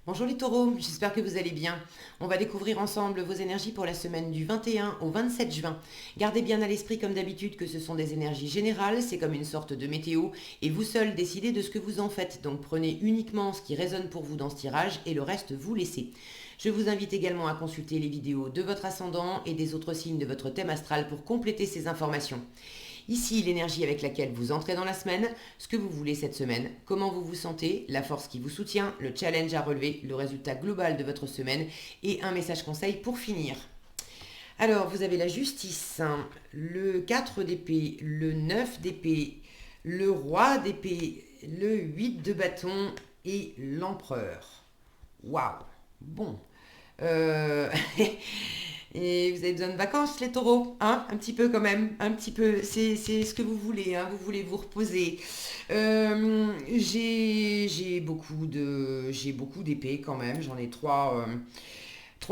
Bonjour les taureaux, j'espère que vous allez bien. On va découvrir ensemble vos énergies pour la semaine du 21 au 27 juin. Gardez bien à l'esprit comme d'habitude que ce sont des énergies générales, c'est comme une sorte de météo et vous seul décidez de ce que vous en faites. Donc prenez uniquement ce qui résonne pour vous dans ce tirage et le reste vous laissez. Je vous invite également à consulter les vidéos de votre ascendant et des autres signes de votre thème astral pour compléter ces informations. Ici, l'énergie avec laquelle vous entrez dans la semaine, ce que vous voulez cette semaine, comment vous vous sentez, la force qui vous soutient, le challenge à relever, le résultat global de votre semaine et un message conseil pour finir. Alors, vous avez la justice, hein, le 4 d'épée, le 9 d'épée, le roi d'épée, le 8 de bâton et l'empereur. Waouh. Bon. Euh, Et vous avez besoin de vacances, les taureaux, hein? Un petit peu quand même, un petit peu. C'est ce que vous voulez, hein? Vous voulez vous reposer. J'ai beaucoup d'épées quand même. J'en ai 3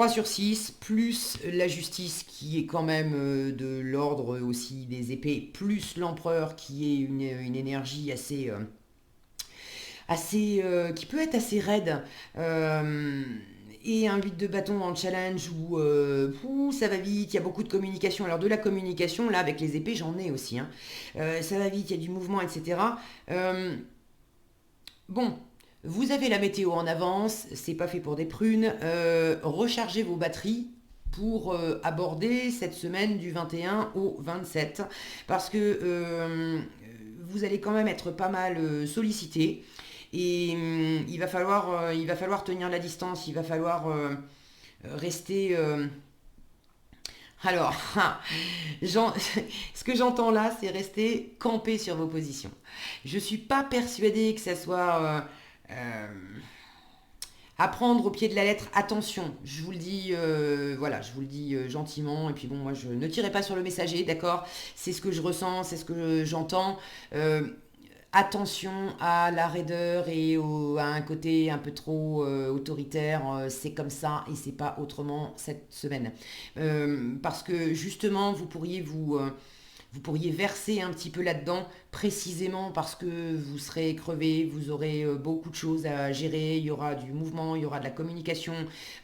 sur 6 plus la justice qui est quand même de l'ordre aussi des épées, plus l'empereur qui est une énergie qui peut être assez raide. Et un 8 de bâton en challenge où ça va vite, il y a beaucoup de communication. Alors de la communication, là avec les épées, j'en ai aussi, hein. Ça va vite, il y a du mouvement, etc. Euh, bon, vous avez la météo en avance, c'est pas fait pour des prunes. Rechargez vos batteries pour aborder cette semaine du 21 au 27 parce que vous allez quand même être pas mal sollicité. Et il va falloir tenir la distance, il va falloir rester. Alors, ce que j'entends là, c'est rester campé sur vos positions. Je ne suis pas persuadée que ça soit à prendre au pied de la lettre. Attention, je vous le dis, voilà, je vous le dis gentiment. Et puis bon, moi, je ne tirerai pas sur le messager, d'accord. C'est ce que je ressens, c'est ce que j'entends. Attention à la raideur à un côté un peu trop autoritaire, c'est comme ça et c'est pas autrement cette semaine. Parce que justement, vous pourriez verser un petit peu là-dedans, précisément parce que vous serez crevé, vous aurez beaucoup de choses à gérer, il y aura du mouvement, il y aura de la communication,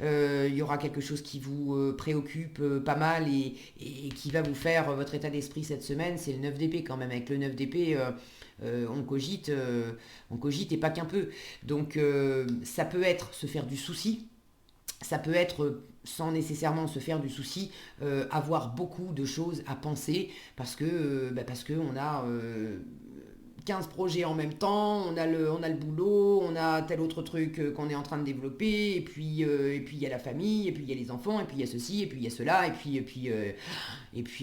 il y aura quelque chose qui vous préoccupe pas mal et qui va vous faire votre état d'esprit cette semaine. C'est le 9 d'épée quand même, avec le 9 d'épée, on cogite et pas qu'un peu. Donc ça peut être se faire du souci, ça peut être sans nécessairement se faire du souci, avoir beaucoup de choses à penser parce que on a 15 projets en même temps, on a le boulot, on a tel autre truc qu'on est en train de développer, et puis il y a la famille, et puis il y a les enfants, et puis il y a ceci, et puis il y a cela, et puis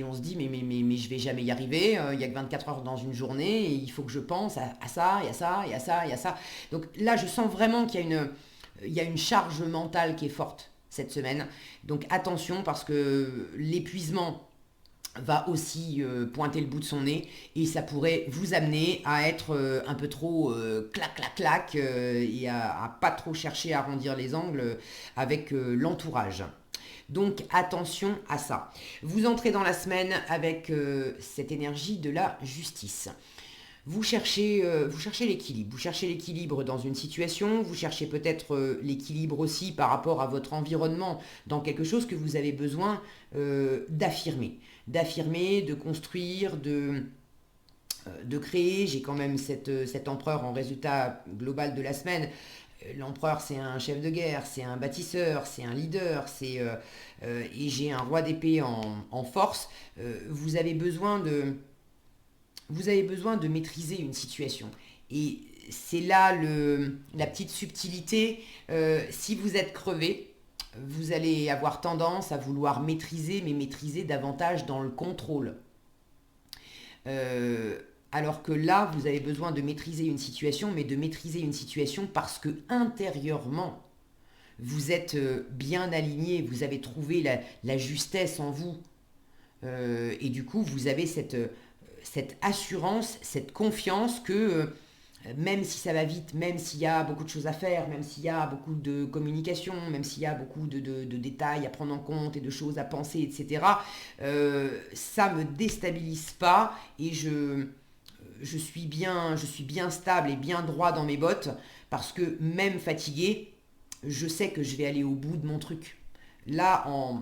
on se dit mais je vais jamais y arriver, il y a que 24 heures dans une journée, et il faut que je pense à ça, et à ça, et à ça, et à ça. Donc là je sens vraiment il y a une charge mentale qui est forte cette semaine. Donc attention parce que l'épuisement va aussi pointer le bout de son nez et ça pourrait vous amener à être un peu trop clac clac clac et à pas trop chercher à arrondir les angles avec l'entourage. Donc attention à ça. Vous entrez dans la semaine avec cette énergie de la justice. Vous cherchez l'équilibre. Vous cherchez l'équilibre dans une situation, vous cherchez peut-être l'équilibre aussi par rapport à votre environnement, dans quelque chose que vous avez besoin d'affirmer. D'affirmer, de construire, de créer. J'ai quand même cet empereur en résultat global de la semaine. L'empereur, c'est un chef de guerre, c'est un bâtisseur, c'est un leader, et j'ai un roi d'épée en force. Vous avez besoin de maîtriser une situation. Et c'est là la petite subtilité. Si vous êtes crevé, vous allez avoir tendance à vouloir maîtriser, mais maîtriser davantage dans le contrôle. Euh, alors que là, vous avez besoin de maîtriser une situation, mais de maîtriser une situation parce que intérieurement, vous êtes bien aligné, vous avez trouvé la justesse en vous. Et du coup, vous avez cette assurance, cette confiance que même si ça va vite, même s'il y a beaucoup de choses à faire, même s'il y a beaucoup de communication, même s'il y a beaucoup de détails à prendre en compte et de choses à penser, etc., ça ne me déstabilise pas et je suis bien stable et bien droit dans mes bottes parce que même fatigué, je sais que je vais aller au bout de mon truc. Là, en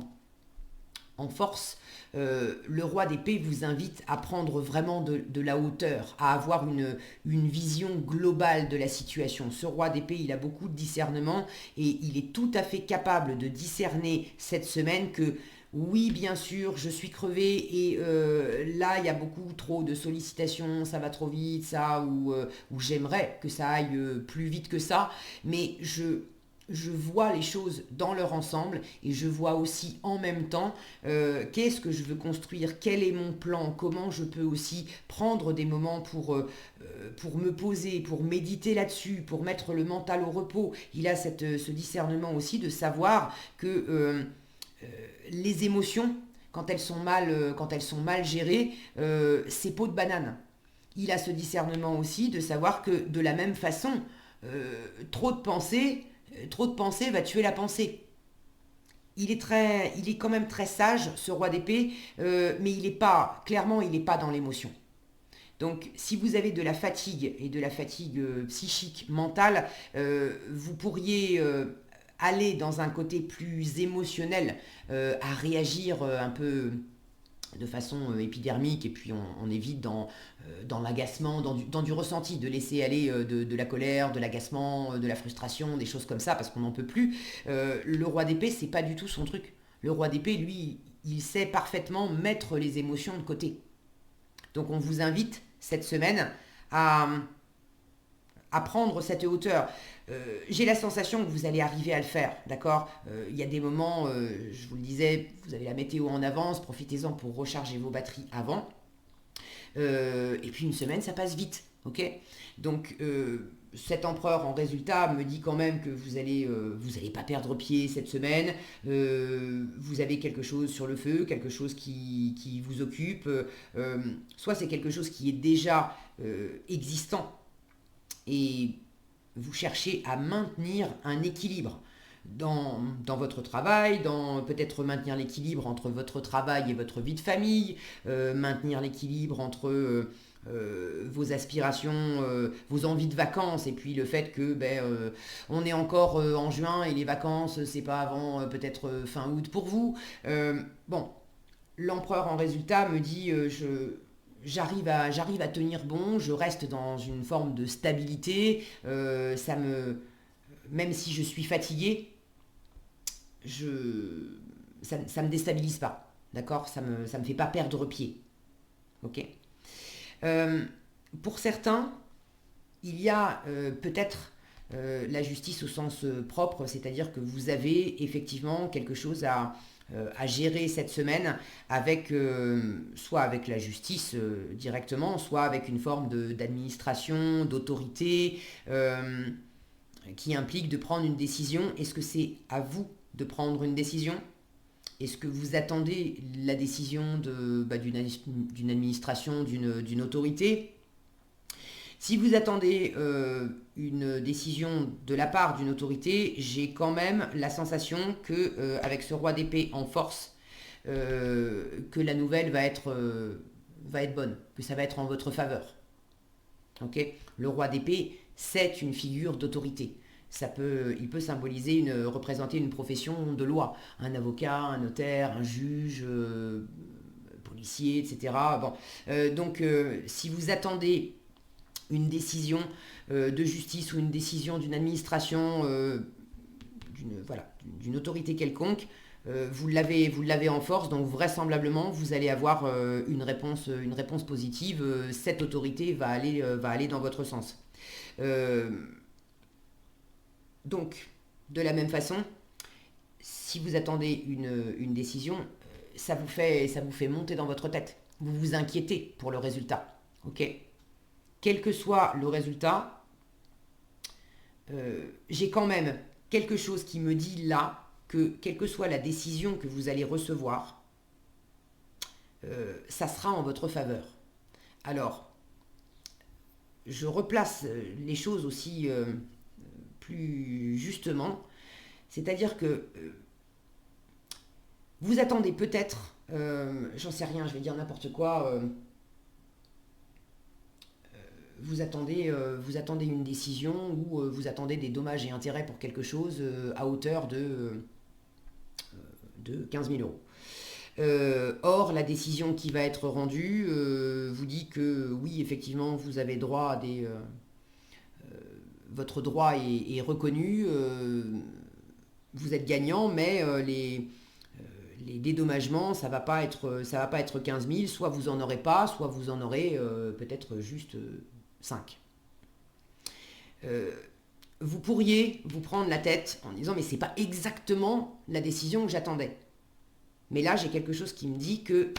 force, le roi d'épée vous invite à prendre vraiment de la hauteur, à avoir une vision globale de la situation. Ce roi d'épée, il a beaucoup de discernement et il est tout à fait capable de discerner cette semaine que oui, bien sûr, je suis crevé et là, il y a beaucoup trop de sollicitations, ça va trop vite, ça, ou j'aimerais que ça aille plus vite que ça, mais je vois les choses dans leur ensemble et je vois aussi en même temps qu'est-ce que je veux construire, quel est mon plan, comment je peux aussi prendre des moments pour me poser, pour méditer là-dessus, pour mettre le mental au repos. Il a ce discernement aussi de savoir que les émotions, quand elles sont mal gérées, c'est peau de banane. Il a ce discernement aussi de savoir que de la même façon, trop de pensée, trop de pensée va tuer la pensée. Il est quand même très sage, ce roi d'épée, mais il est pas, clairement, il n'est pas dans l'émotion. Donc, si vous avez de la fatigue et de la fatigue psychique, mentale, vous pourriez aller dans un côté plus émotionnel, à réagir un peu de façon épidermique et puis on est vite dans l'agacement, dans du ressenti, de laisser aller de la colère, de l'agacement, de la frustration, des choses comme ça parce qu'on n'en peut plus. Le roi d'épée, c'est pas du tout son truc. Le roi d'épée, lui, il sait parfaitement mettre les émotions de côté. Donc on vous invite cette semaine à, à prendre cette hauteur. J'ai la sensation que vous allez arriver à le faire, d'accord. Il y a des moments, je vous le disais, vous avez la météo en avance, profitez-en pour recharger vos batteries avant. Et puis une semaine, ça passe vite, ok. Donc cet empereur en résultat me dit quand même que vous allez pas perdre pied cette semaine. Vous avez quelque chose sur le feu, quelque chose qui vous occupe. Soit c'est quelque chose qui est déjà existant et vous cherchez à maintenir un équilibre dans votre travail, dans peut-être maintenir l'équilibre entre votre travail et votre vie de famille, maintenir l'équilibre entre vos aspirations, vos envies de vacances et puis le fait que on est encore en juin et les vacances c'est pas avant peut-être fin août pour vous. Bon, l'empereur en résultat me dit j'arrive à tenir bon, je reste dans une forme de stabilité, même si je suis fatigué, je, ça me déstabilise pas, d'accord, ça me fait pas perdre pied, ok. Euh, pour certains, il y a peut-être la justice au sens propre, c'est-à-dire que vous avez effectivement quelque chose à gérer cette semaine avec soit avec la justice directement, soit avec une forme d'administration, d'autorité qui implique de prendre une décision. Est-ce que c'est à vous de prendre une décision? Est-ce que vous attendez la décision d'une administration, d'une autorité? Si vous attendez une décision de la part d'une autorité, j'ai quand même la sensation que avec ce roi d'épée en force, que la nouvelle va être bonne, que ça va être en votre faveur. Ok. Le roi d'épée, c'est une figure d'autorité. Il peut représenter une profession de loi, un avocat, un notaire, un juge, policier, etc. Bon, si vous attendez une décision de justice ou une décision d'une administration, d'une autorité quelconque, vous l'avez en force, donc vraisemblablement vous allez avoir une réponse positive. Cette autorité va aller dans votre sens. Euh, donc, de la même façon, si vous attendez une décision, ça vous fait monter dans votre tête. Vous vous inquiétez pour le résultat. Ok. Quel que soit le résultat, j'ai quand même quelque chose qui me dit là que quelle que soit la décision que vous allez recevoir, ça sera en votre faveur. Alors, je replace les choses aussi plus justement, c'est-à-dire que vous attendez peut-être, j'en sais rien, je vais dire n'importe quoi, vous attendez une décision ou vous attendez des dommages et intérêts pour quelque chose à hauteur de 15 000 euros. Or, la décision qui va être rendue vous dit que oui, effectivement, vous avez droit à votre droit est reconnu, vous êtes gagnant, mais les dédommagements, ça va pas être 15 000, soit vous en aurez pas, soit vous en aurez peut-être juste 5. Vous pourriez vous prendre la tête en disant mais c'est pas exactement la décision que j'attendais. Mais là, j'ai quelque chose qui me dit que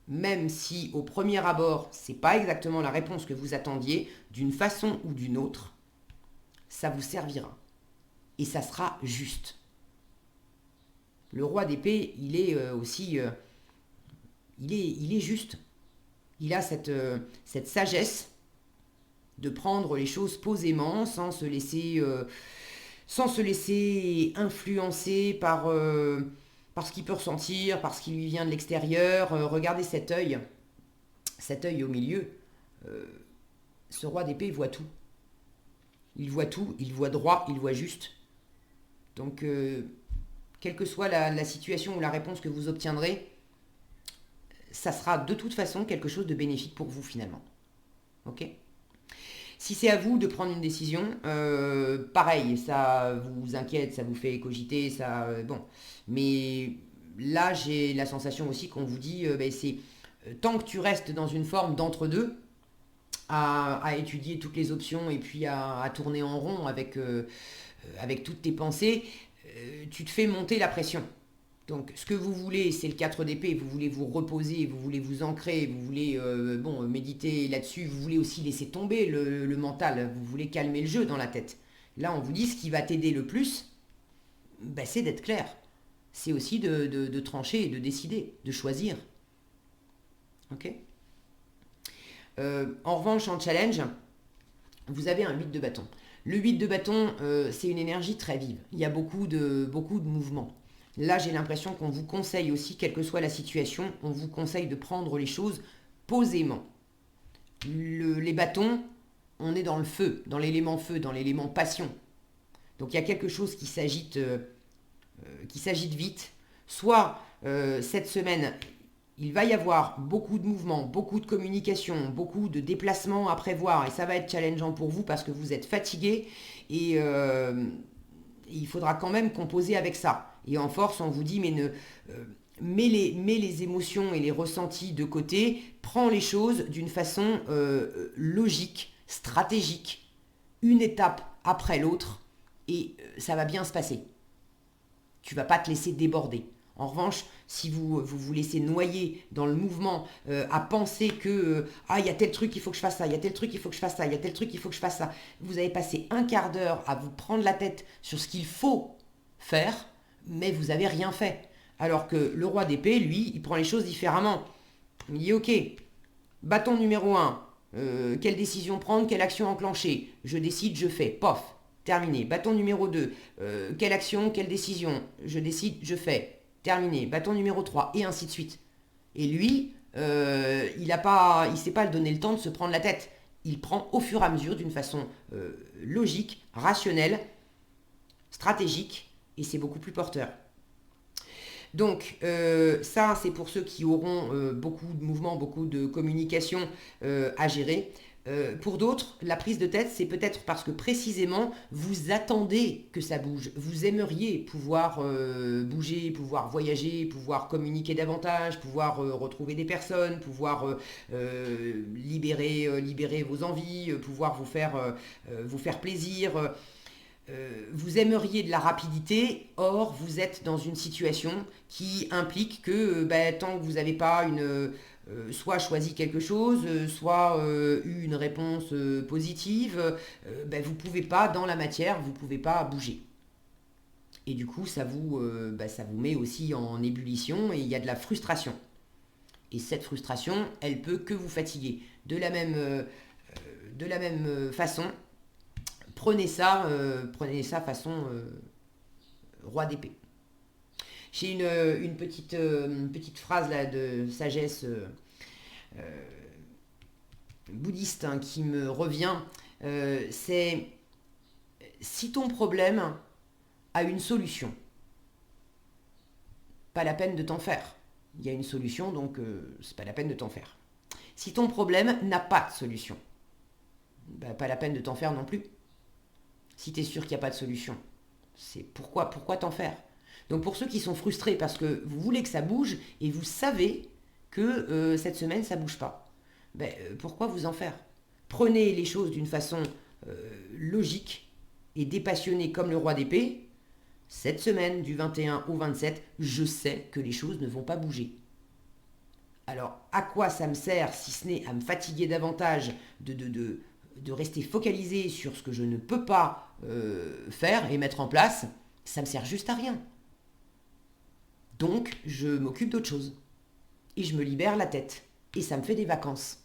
même si au premier abord, c'est pas exactement la réponse que vous attendiez, d'une façon ou d'une autre, ça vous servira. Et ça sera juste. Le roi d'épée, il est aussi... il est juste. Il a cette sagesse de prendre les choses posément, sans se laisser influencer par ce qu'il peut ressentir, par ce qui lui vient de l'extérieur. Regardez cet œil au milieu. Euh, Ce roi d'épée, il voit tout. Il voit tout, il voit droit, il voit juste. Donc, quelle que soit la situation ou la réponse que vous obtiendrez, ça sera de toute façon quelque chose de bénéfique pour vous finalement. Ok ? Si c'est à vous de prendre une décision, pareil, ça vous inquiète, ça vous fait cogiter, ça, bon. Mais là, j'ai la sensation aussi qu'on vous dit, ben, c'est tant que tu restes dans une forme d'entre-deux, à étudier toutes les options et puis à tourner en rond avec toutes tes pensées, tu te fais monter la pression. Donc, ce que vous voulez, c'est le 4 d'épée. Vous voulez vous reposer, vous voulez vous ancrer, vous voulez méditer là-dessus. Vous voulez aussi laisser tomber le mental. Vous voulez calmer le jeu dans la tête. Là, on vous dit ce qui va t'aider le plus, ben, c'est d'être clair. C'est aussi de trancher et de décider, de choisir. Ok ? En revanche, en challenge, vous avez un 8 de bâton. Le 8 de bâton, c'est une énergie très vive. Il y a beaucoup de mouvements. Là, j'ai l'impression qu'on vous conseille aussi, quelle que soit la situation, on vous conseille de prendre les choses posément. Les bâtons, on est dans le feu, dans l'élément passion. Donc il y a quelque chose qui s'agite vite. Soit cette semaine, il va y avoir beaucoup de mouvements, beaucoup de communication, beaucoup de déplacements à prévoir et ça va être challengeant pour vous parce que vous êtes fatigué et il faudra quand même composer avec ça. Et en force, on vous dit, mets les émotions et les ressentis de côté, prends les choses d'une façon logique, stratégique, une étape après l'autre, et ça va bien se passer. Tu vas pas te laisser déborder. En revanche, si vous laissez noyer dans le mouvement à penser que il y a tel truc, il faut que je fasse ça, il y a tel truc, il faut que je fasse ça, il y a tel truc, il faut que je fasse ça. Vous avez passé un quart d'heure à vous prendre la tête sur ce qu'il faut faire, mais vous n'avez rien fait. Alors que le roi d'épée, lui, il prend les choses différemment. Il dit ok, bâton numéro 1, quelle décision prendre, quelle action enclencher. Je décide, je fais, pof, terminé. Bâton numéro 2, quelle action, quelle décision. Je décide, je fais. Terminé, bâton numéro 3, et ainsi de suite. Et lui, il ne sait pas donner le temps de se prendre la tête. Il prend au fur et à mesure d'une façon logique, rationnelle, stratégique, et c'est beaucoup plus porteur. Donc ça, c'est pour ceux qui auront beaucoup de mouvements, beaucoup de communication à gérer. Pour d'autres, la prise de tête, c'est peut-être parce que précisément, vous attendez que ça bouge. Vous aimeriez pouvoir bouger, pouvoir voyager, pouvoir communiquer davantage, pouvoir retrouver des personnes, pouvoir libérer vos envies, pouvoir vous faire plaisir. Vous aimeriez de la rapidité, or vous êtes dans une situation qui implique que tant que vous n'avez pas soit choisi quelque chose, soit eu une réponse positive, vous ne pouvez pas, dans la matière, vous ne pouvez pas bouger. Et du coup, ça vous met aussi en ébullition et il y a de la frustration. Et cette frustration, elle peut que vous fatiguer. De la même façon, prenez ça façon roi d'épée. J'ai une petite phrase là de sagesse bouddhiste hein, qui me revient, c'est si ton problème a une solution, pas la peine de t'en faire. Il y a une solution, donc c'est pas la peine de t'en faire. Si ton problème n'a pas de solution, bah, pas la peine de t'en faire non plus. Si tu es sûr qu'il n'y a pas de solution, c'est pourquoi t'en faire. Donc pour ceux qui sont frustrés parce que vous voulez que ça bouge et vous savez que cette semaine ça bouge pas, ben, pourquoi vous en faire? Prenez les choses d'une façon logique et dépassionnée comme le roi d'épée. Cette semaine, du 21 au 27, je sais que les choses ne vont pas bouger. Alors, à quoi ça me sert si ce n'est à me fatiguer davantage de rester focalisé sur ce que je ne peux pas faire et mettre en place? Ça me sert juste à rien. Donc, je m'occupe d'autre chose. Et je me libère la tête. Et ça me fait des vacances.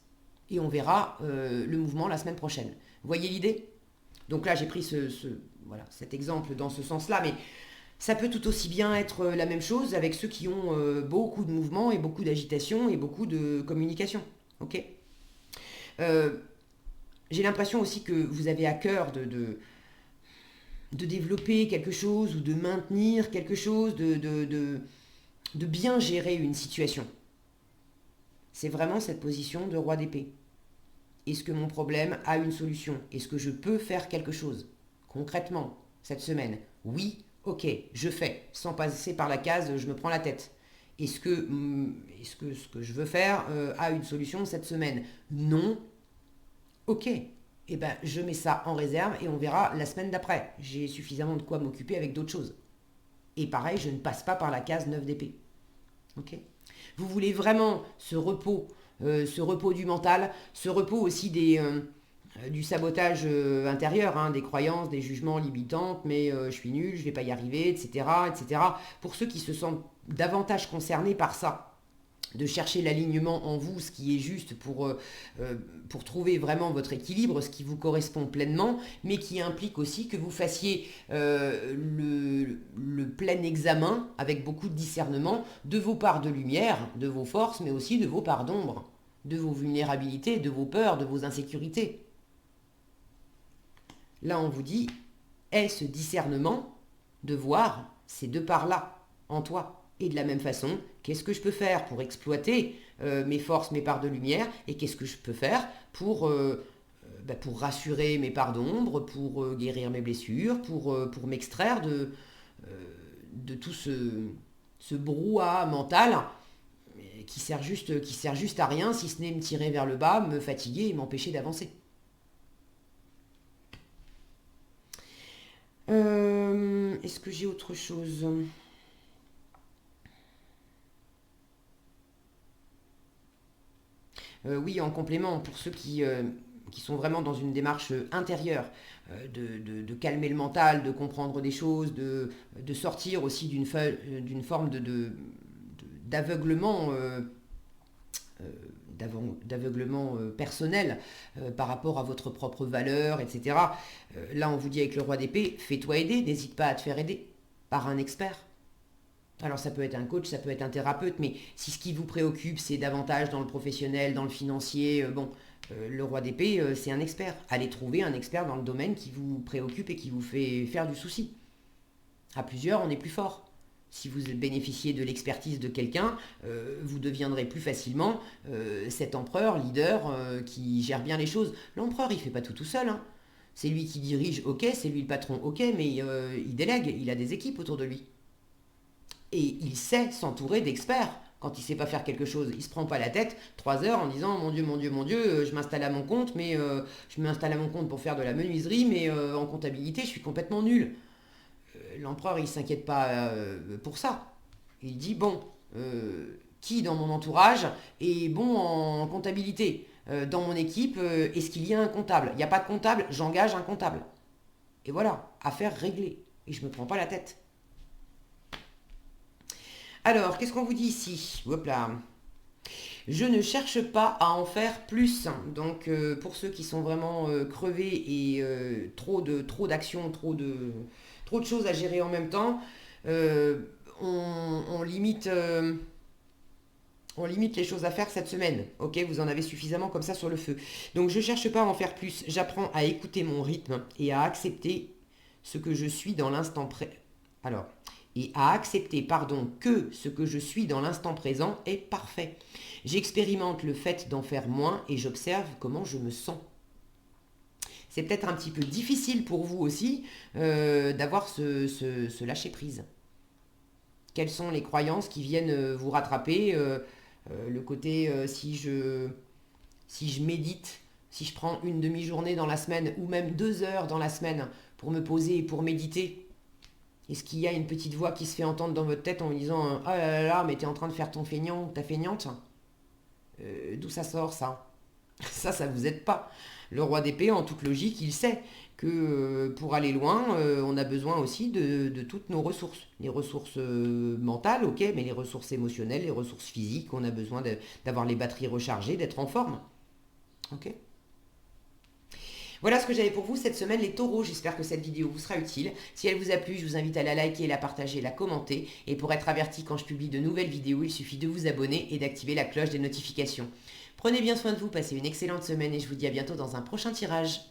Et on verra le mouvement la semaine prochaine. Vous voyez l'idée? Donc là, j'ai pris voilà, cet exemple dans ce sens-là, mais ça peut tout aussi bien être la même chose avec ceux qui ont beaucoup de mouvements et beaucoup d'agitation et beaucoup de communication. Ok. Euh, j'ai l'impression aussi que vous avez à cœur de développer quelque chose ou de maintenir quelque chose, de bien gérer une situation. C'est vraiment cette position de roi d'épée. Est-ce que mon problème a une solution? Est-ce que je peux faire quelque chose concrètement cette semaine? Oui, ok, je fais, sans passer par la case je me prends la tête. Est-ce que ce que je veux faire a une solution cette semaine? Non. Ok. Eh ben, je mets ça en réserve et on verra la semaine d'après. J'ai suffisamment de quoi m'occuper avec d'autres choses. Et pareil, je ne passe pas par la case 9 d'épée. Ok. Vous voulez vraiment ce repos du mental, ce repos aussi du sabotage intérieur, hein, des croyances, des jugements limitantes, mais je suis nul, je ne vais pas y arriver, etc., etc. Pour ceux qui se sentent davantage concernés par ça, de chercher l'alignement en vous, ce qui est juste pour trouver vraiment votre équilibre, ce qui vous correspond pleinement, mais qui implique aussi que vous fassiez le plein examen, avec beaucoup de discernement, de vos parts de lumière, de vos forces, mais aussi de vos parts d'ombre, de vos vulnérabilités, de vos peurs, de vos insécurités. Là, on vous dit, aie ce discernement de voir ces deux parts-là en toi. Et de la même façon, qu'est-ce que je peux faire pour exploiter mes forces, mes parts de lumière, et qu'est-ce que je peux faire pour rassurer mes parts d'ombre, pour guérir mes blessures, pour m'extraire de tout ce brouhaha mental qui sert juste à rien, si ce n'est me tirer vers le bas, me fatiguer et m'empêcher d'avancer. Est-ce que j'ai autre chose? Oui, en complément, pour ceux qui sont vraiment dans une démarche intérieure, de calmer le mental, de comprendre des choses, de sortir aussi d'une forme d'aveuglement, d'aveuglement personnel par rapport à votre propre valeur, etc. Là, on vous dit avec le roi d'épée, fais-toi aider, n'hésite pas à te faire aider par un expert. Alors ça peut être un coach, ça peut être un thérapeute, mais si ce qui vous préoccupe, c'est davantage dans le professionnel, dans le financier, le roi d'épée, c'est un expert. Allez trouver un expert dans le domaine qui vous préoccupe et qui vous fait faire du souci. À plusieurs, on est plus fort. Si vous bénéficiez de l'expertise de quelqu'un, vous deviendrez plus facilement cet empereur, leader, qui gère bien les choses. L'empereur, il ne fait pas tout seul, hein. C'est lui qui dirige, ok, c'est lui le patron, ok, mais il délègue, il a des équipes autour de lui. Et il sait s'entourer d'experts. Quand il ne sait pas faire quelque chose, il ne se prend pas la tête 3 heures en disant mon Dieu, mon Dieu, mon Dieu, je m'installe à mon compte, mais je m'installe à mon compte pour faire de la menuiserie, mais en comptabilité, je suis complètement nul. L'empereur, il ne s'inquiète pas pour ça. Il dit bon, qui dans mon entourage est bon en comptabilité? Dans mon équipe, est-ce qu'il y a un comptable? Il n'y a pas de comptable, j'engage un comptable. Et voilà, affaire réglée. Et je ne me prends pas la tête. Alors, qu'est-ce qu'on vous dit ici? Hop là. Je ne cherche pas à en faire plus. Donc, pour ceux qui sont vraiment crevés et trop d'actions, trop de choses à gérer en même temps, on limite On limite les choses à faire cette semaine. Ok, vous en avez suffisamment comme ça sur le feu. Donc je ne cherche pas à en faire plus. J'apprends à écouter mon rythme et à accepter ce que je suis dans l'instant présent. Alors, et à accepter, pardon, que ce que je suis dans l'instant présent est parfait. J'expérimente le fait d'en faire moins et j'observe comment je me sens. C'est peut-être un petit peu difficile pour vous aussi d'avoir ce lâcher-prise. Quelles sont les croyances qui viennent vous rattraper le côté si je médite, si je prends une demi-journée dans la semaine ou même 2 heures dans la semaine pour me poser et pour méditer, est-ce qu'il y a une petite voix qui se fait entendre dans votre tête en vous disant oh là là, mais t'es en train de faire ton feignant, ta feignante. D'où ça sort ça? Ça vous aide pas. Le roi d'épée, en toute logique, il sait que pour aller loin, on a besoin aussi de toutes nos ressources. Les ressources mentales, ok, mais les ressources émotionnelles, les ressources physiques, on a besoin d'avoir les batteries rechargées, d'être en forme. Ok. Voilà ce que j'avais pour vous cette semaine, les taureaux. J'espère que cette vidéo vous sera utile. Si elle vous a plu, je vous invite à la liker, la partager, la commenter. Et pour être averti quand je publie de nouvelles vidéos, il suffit de vous abonner et d'activer la cloche des notifications. Prenez bien soin de vous, passez une excellente semaine et je vous dis à bientôt dans un prochain tirage.